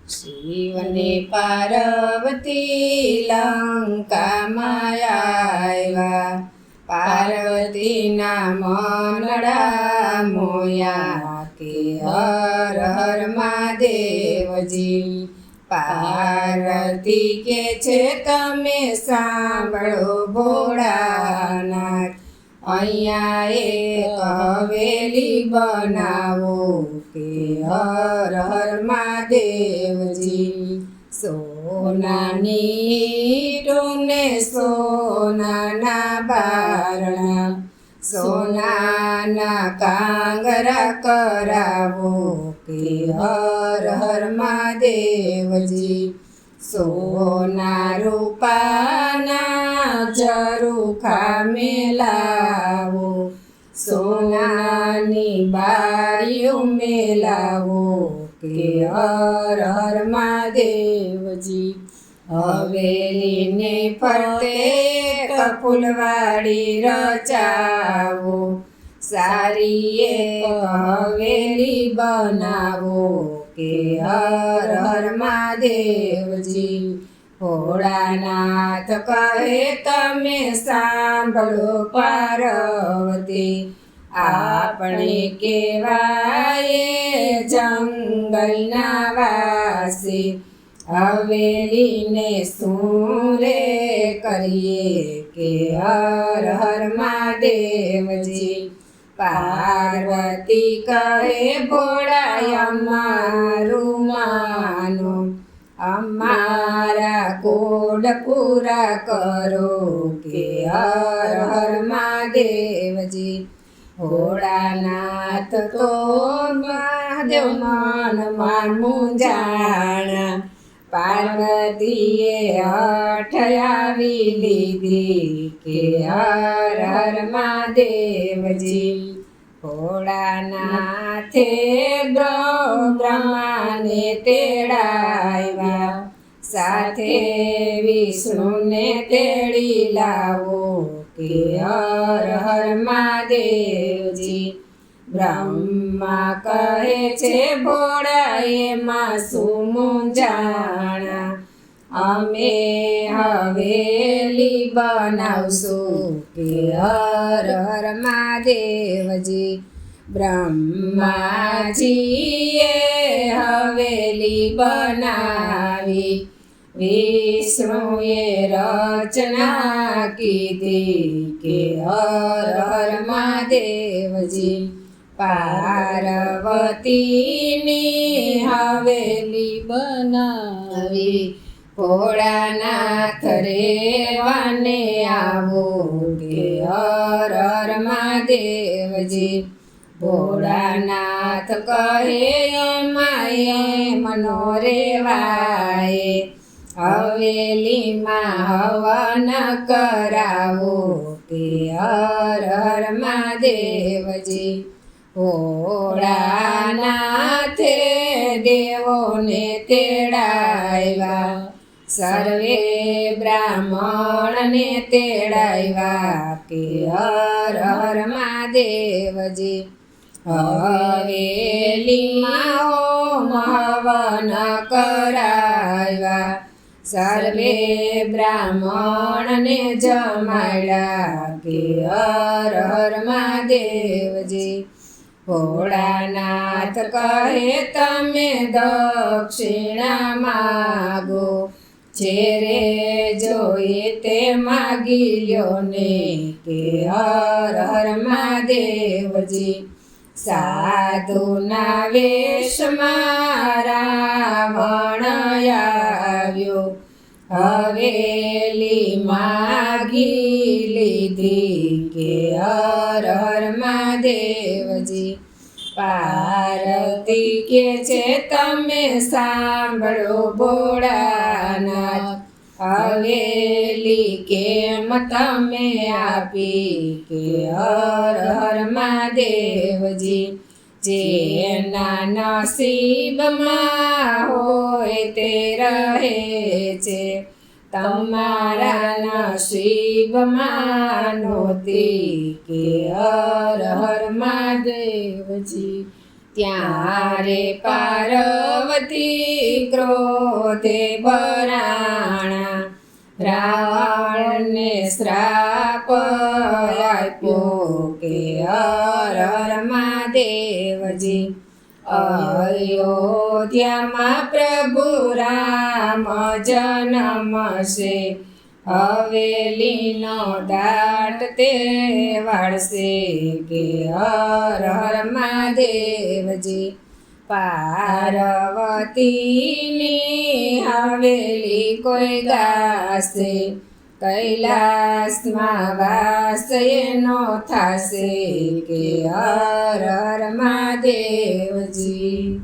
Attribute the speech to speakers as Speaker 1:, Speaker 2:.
Speaker 1: શિવને પાર્વતી લંકામાં આવ્યા, પાર્વતીના મનડા મોયા કે હર હર મહાદેવજી. પાર્વતી કે છે તમે સાંભળો ભોળાનાથ, અહીંયા એક હવેલી બનાવો કે હર હર મહાદેવજી. સોનાની ઈંટોને સોનાના બારણા, સોનાના કાંગરા કરાવો કે હર હર મહાદેવજી. સોના રૂપાના ઝરૂખા મેલાવો, સોનાની બારીઓ મેલાવો કે હર હર મહાદેવજી. હવેલીને ફરતે ફૂલવાડી રચાવો, સારી એક હવેલી બનાવો કે હર હર મહાદેવજી. ભોળાનાથ કહે તમે સાંભળો પાર્વતી, આપણે કહેવાય જંગલના વાસી, હવેલીને શું રે કરીએ કે હર હર મહાદેવજી. પાર્વતી કહે ભોળા અમારું માનો, અમારા કોડ પૂરા કરો કે હર હર મહાદેવજી. ભોળાનાથ તો મહાદેવ મનમાં મૂંઝાણા, પાર્વતીએ હઠ આવી લીધી કે હર હર મહાદેવજી. ભોળાનાથે બ્રહ્માને તેડાવ્યા, સાથે વિષ્ણુને તેડી લાવો કે હર હર મહાદેવજી. બ્રહ્મા કહે છે ભોળા એમાં શું મૂંઝાણા, અમે હવેલી બનાવશું કે હર હર મહાદેવજી. બ્રહ્માજીએ હવેલી બનાવી, વિષ્ણુએ રચના કીધી કે હર હર મહાદેવજી. પાર્વતીની હવેલી બનાવી, ભોળાનાથ રેવાને આવો કે હર હર મહાદેવજી. ભોળાનાથ કહે અમાય મનો રેવાય, હવેલીમાં હવન કરાવો કે હર હર મહાદેવજી. ભોળાનાથે દેવોને તેડાવ્યા, સર્વે બ્રાહ્મણને તેડાવ્યા કે હર હર મહાદેવજી. હવેલીમાં હોમ હવન કરાવ્યા, સર્વે બ્રાહ્મણને જમાડ્યા કે હર હર મહાદેવજી. ભોળાનાથ કહે તમે દક્ષિણા માગો, જે રે જોઈએ તે માગી લ્યો ને કે હર હર મહાદેવજી. સાધુના વેશમાં રાવણ આવ્યો, હવેલી માગી લીધી કે હર હર મહાદેવજી. પાર્વતી કે છે તમે સાંભળો ભોળાનાથ, હવેલી કેમ તમે આપી કે હર હર મહાદેવજી. જેના નસીબમાં હોય તે રહે છે, તમારા નસીબમાં નહોતી કે હર હર મહાદેવજી. ત્યારે પાર્વતી ક્રોધે ભરાણા રાવણને શ્રાપ આપ્યો કે હર હર મહાદેવજી અયોધ્યામાં પ્રભુ રામ જન્મશે હવેલીનો દાટ તે વાળશે કે હર હર મહાદેવજી પાર્વતીની હવેલી કોઈ ગાશે કૈલાસમાં વાસ એનો થાશે કે હર હર મહાદેવજી।